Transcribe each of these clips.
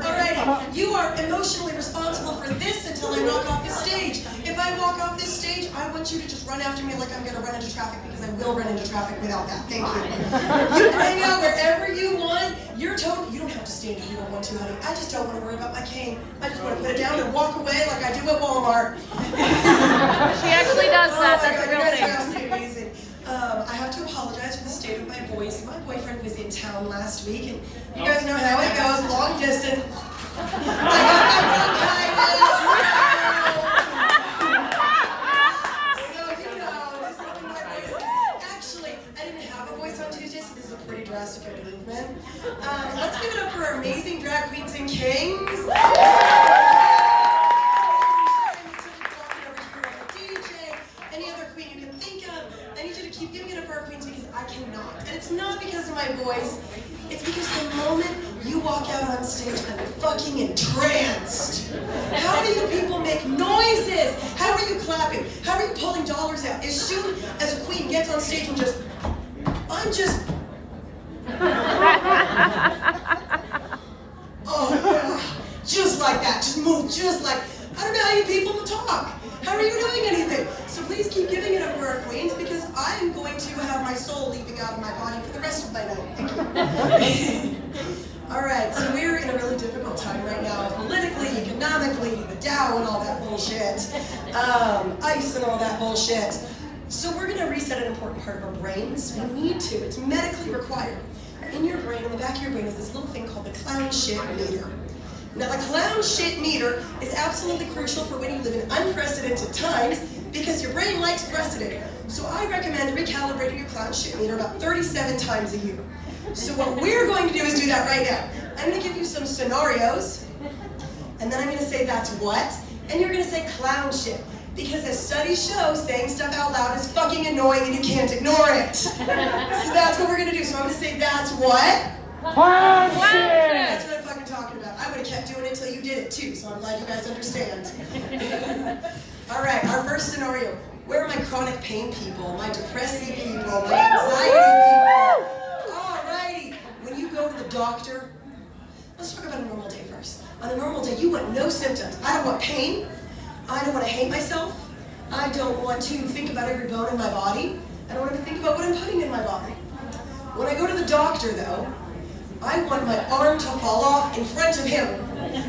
Alrighty, you are emotionally responsible for this until I walk off the stage. If I walk off this stage, I want you to just run after me like I'm going to run into traffic, because I will run into traffic without that. Thank you. You can hang out wherever you want. You don't have to stand if you don't want to, honey. I just don't want to worry about my cane. I just want to put it down and walk away like I do at Walmart. She actually does that. That's a real thing. Absolutely amazing. I have to apologize for the state of my voice. My boyfriend was in town last week, and you guys know how it goes, long distance. I got my bronchitis. So, you know, this is my voice. Actually, I didn't have a voice on Tuesday, so this is a pretty drastic improvement. Let's give it up for our amazing drag queens and kings. Any other queen you can think of, I need you to keep giving it up for our queens, because I cannot. And it's not because of my voice, it's because the moment you walk out on stage, I'm fucking entranced. How do you people make noises? How are you clapping? How are you pulling dollars out? As soon as a queen gets on stage and oh yeah, just like that, just move, just like, I don't know how you people talk. How are you doing anything? So please keep giving it up for our queens, because I am going to have my soul leaving out of my body for the rest of my night. Thank you. All right, so we're in a really difficult time right now, politically, economically, the Dow and all that bullshit, ICE and all that bullshit. So we're going to reset an important part of our brains. We need to. It's medically required. In your brain, in the back of your brain, is this little thing called the clown shit meter. Now, the clown shit meter is absolutely crucial for when you live in unprecedented times, because your brain likes precedent. So I recommend recalibrating your clown shit meter about 37 times a year. So what we're going to do is do that right now. I'm going to give you some scenarios, and then I'm going to say that's what, and you're going to say clown shit. Because as studies show, saying stuff out loud is fucking annoying and you can't ignore it. So that's what we're going to do. So I'm going to say that's what? Clown shit! That's what I'm fucking talking about. I would have kept doing it until you did it too, so I'm glad you guys understand. Alright, our first scenario. Where are my chronic pain people, my depressive people, my anxiety people? Alrighty, when you go to the doctor, let's talk about a normal day first. On a normal day, you want no symptoms. I don't want pain. I don't want to hate myself. I don't want to think about every bone in my body. I don't want to think about what I'm putting in my body. When I go to the doctor, though, I want my arm to fall off in front of him.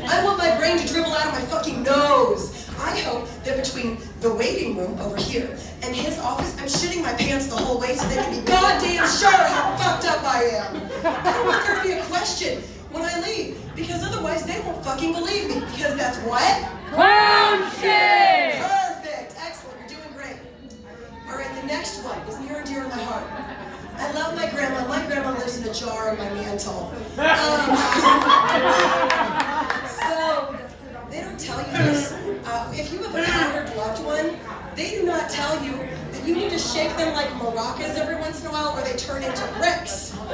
I want my brain to dribble out of my fucking nose. I hope that between the waiting room over here and his office, I'm shitting my pants the whole way so they can be goddamn sure how fucked up I am. I don't want there to be a question when I leave, because otherwise they won't fucking believe me, because that's what? Clown shit! Perfect, excellent, you're doing great. All right, the next one is near and dear to my heart. I love my grandma. My grandma lives in a jar on my mantle. So, they don't tell you this. If you have a powdered loved one, they do not tell you that you need to shake them like maracas every once in a while or they turn into bricks. So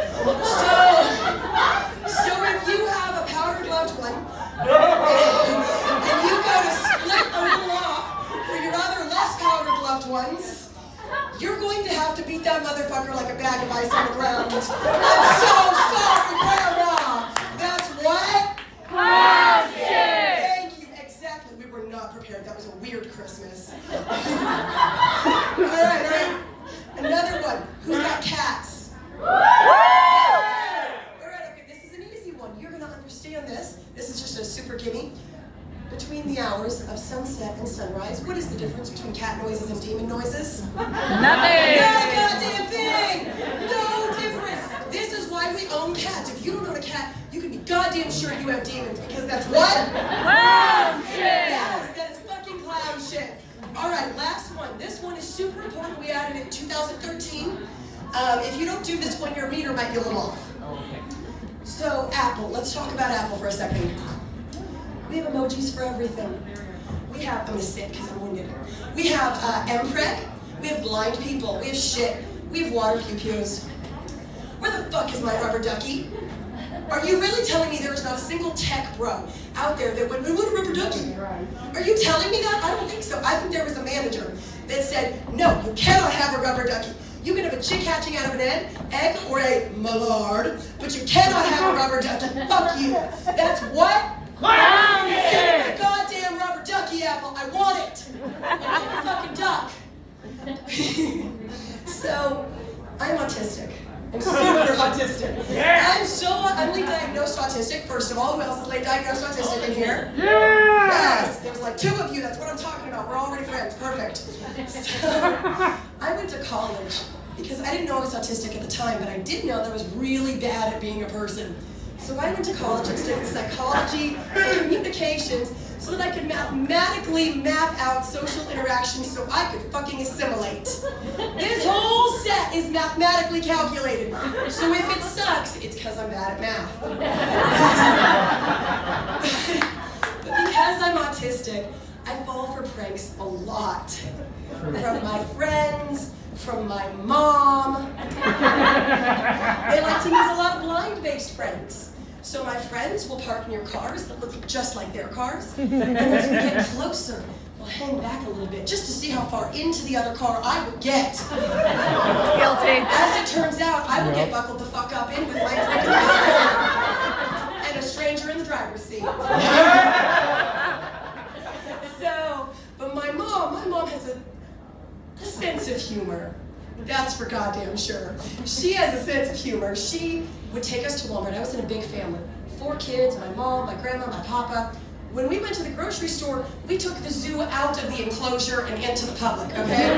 if you have a powdered loved one, and you go to split a little off for your other less powdered loved ones, you're going to have to beat that motherfucker like a bag of ice on the ground. I'm so sorry, Grandma! That's what? Clown shit! Thank you, exactly. We were not prepared. That was a weird Christmas. Alright. Another one. Who's got cats? Alright, okay, this is an easy one. You're going to understand this. This is just a super gimme. Between the hours of sunset and sunrise, what is the difference between cat noises and demon noises? Nothing! No goddamn thing! No difference! This is why we own cats. If you don't own a cat, you can be goddamn sure you have demons, because that's what? Clown shit! Yes, that is fucking clown shit. Alright, last one. This one is super important. We added it in 2013. If you don't do this one, your meter might be a little off. So, Apple. Let's talk about Apple for a second. We have emojis for everything. We have, I'm going to sit because I'm winded. We have MPreg, we have blind people, we have shit, we have water pew-pews. Where the fuck is my rubber ducky? Are you really telling me there is not a single tech bro out there that would, what a rubber ducky? Are you telling me that? I don't think so. I think there was a manager that said, no, you cannot have a rubber ducky. You can have a chick hatching out of an egg or a mallard, but you cannot have a rubber ducky. Fuck you. That's what? Clown! Give me my goddamn rubber ducky apple. I want it. I want the fucking duck. So, I'm autistic. I'm super autistic. I'm late diagnosed autistic, first of all. Who else is late diagnosed autistic in here? Yes! There's like 2 of you, that's what I'm talking about. We're already friends, perfect. So, I went to college because I didn't know I was autistic at the time, but I did know that I was really bad at being a person. So I went to college and studied psychology and communications so that I could mathematically map out social interactions so I could fucking assimilate. This whole set is mathematically calculated. So if it sucks, it's because I'm bad at math. But because I'm autistic, I fall for pranks a lot. From my friends, from my mom. They like to use a lot of blind-based pranks. So my friends will park near cars that look just like their cars, and as we get closer, we'll hang back a little bit just to see how far into the other car I would get. Guilty. As it turns out, I will get buckled the fuck up in with my drink in the hand and a stranger in the driver's seat. So, but my mom has a sense of humor. That's for goddamn sure. She has a sense of humor. She would take us to Walmart. I was in a big family. 4 kids, my mom, my grandma, my papa. When we went to the grocery store, we took the zoo out of the enclosure and into the public, okay?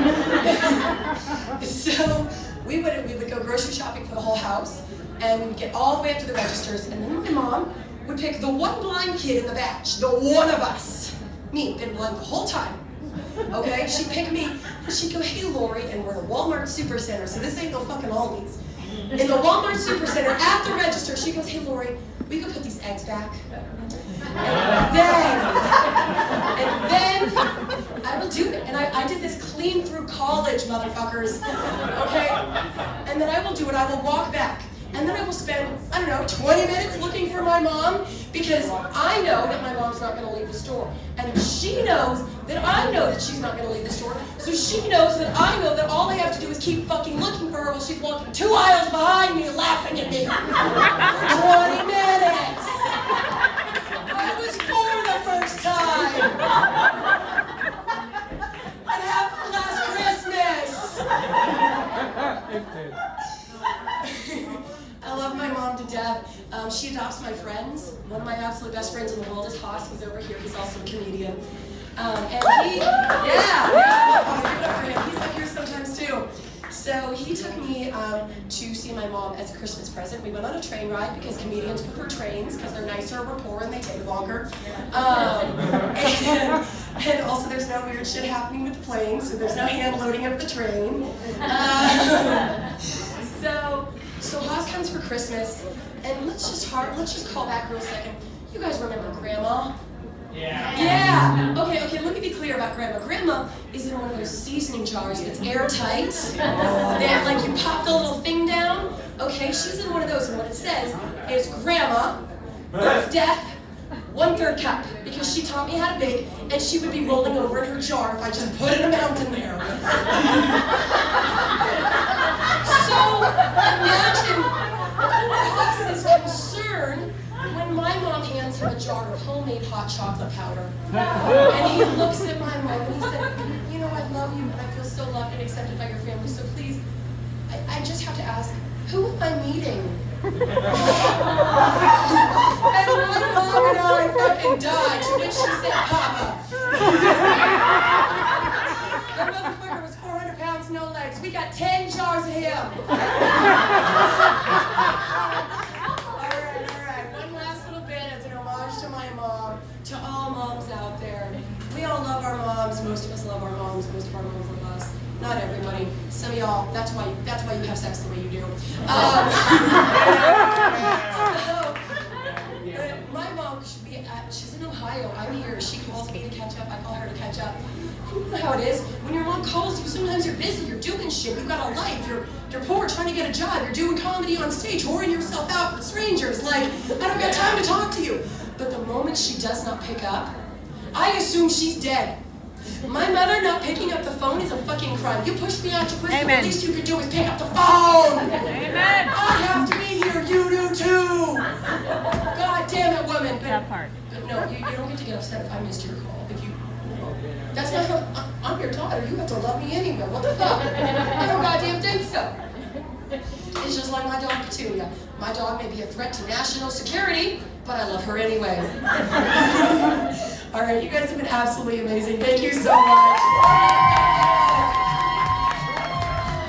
So we would go grocery shopping for the whole house, and we would get all the way up to the registers, and then my mom would pick the one blind kid in the batch, the one of us. Me, been blind the whole time. Okay, she'd pick me, and she'd go, hey Lori, and we're in a Walmart Supercenter, so this ain't no fucking Aldi's. In the Walmart Supercenter, at the register, she goes, hey Lori, we could put these eggs back. And then I will do it. And I did this clean through college, motherfuckers. Okay? And then I will do it, I will walk back. And then I will spend, I don't know, 20 minutes looking for my mom because I know that my mom's not going to leave the store. And she knows that I know that she's not going to leave the store. So she knows that I know that all I have to do is keep fucking looking for her while she's walking 2 aisles behind me laughing at me for 20 minutes. I was 4 the first time. It happened last Christmas. I love my mom to death. She adopts my friends. One of my absolute best friends in the world is Haas. He's over here. He's also a comedian. And he, give it up for him. He's up here sometimes too. So he took me to see my mom as a Christmas present. We went on a train ride because comedians prefer trains because they're nicer, we're poor, and they take longer. And also there's no weird shit happening with the plane, so there's no hand loading up the train. So Haas comes for Christmas, and let's just call back real second. You guys remember Grandma? Yeah. Okay, let me be clear about Grandma. Grandma is in one of those seasoning jars that's airtight. That, like, you pop the little thing down. Okay, she's in one of those, and what it says is Grandma, birth, death, 1/3 cup, because she taught me how to bake, and she would be rolling over in her jar if I just put an amount in there. So imagine Haas's concern when my mom hands him a jar of homemade hot chocolate powder. And he looks at my mom and he said, you know, I love you and I feel so loved and accepted by your family, so please, I just have to ask, who am I meeting? And my mom and I fucking died, to which she said, Papa. That motherfucker was 400 pounds, no legs. We got 10 jars of him. All right. One last little bit as an homage to my mom, to all moms out there. We all love our moms. Most of us love our moms. Most of our moms love us. Not everybody. Some of y'all, that's why you have sex the way you do. My mom should be she's in Ohio. I'm here. She calls me to catch up. I call her to catch up. You know how it is. When your mom calls you, sometimes you're busy, you're doing shit, you've got a life, you're poor, trying to get a job, you're doing comedy on stage, whoring yourself out for strangers, like, I don't got time to talk to you. But the moment she does not pick up, I assume she's dead. My mother not picking up the phone is a fucking crime. You pushed me out, you pushed me. Amen. The least you could do is pick up the phone. Amen. I have to be here. You do too. God damn it, woman. That part. But no, you don't get to get upset if I missed your call. If you, that's not how, I'm your daughter. You have to love me anyway. What the fuck? I don't goddamn think so. It's just like my dog Petunia. My dog may be a threat to national security, but I love her anyway. All right, you guys have been absolutely amazing. Thank you so much.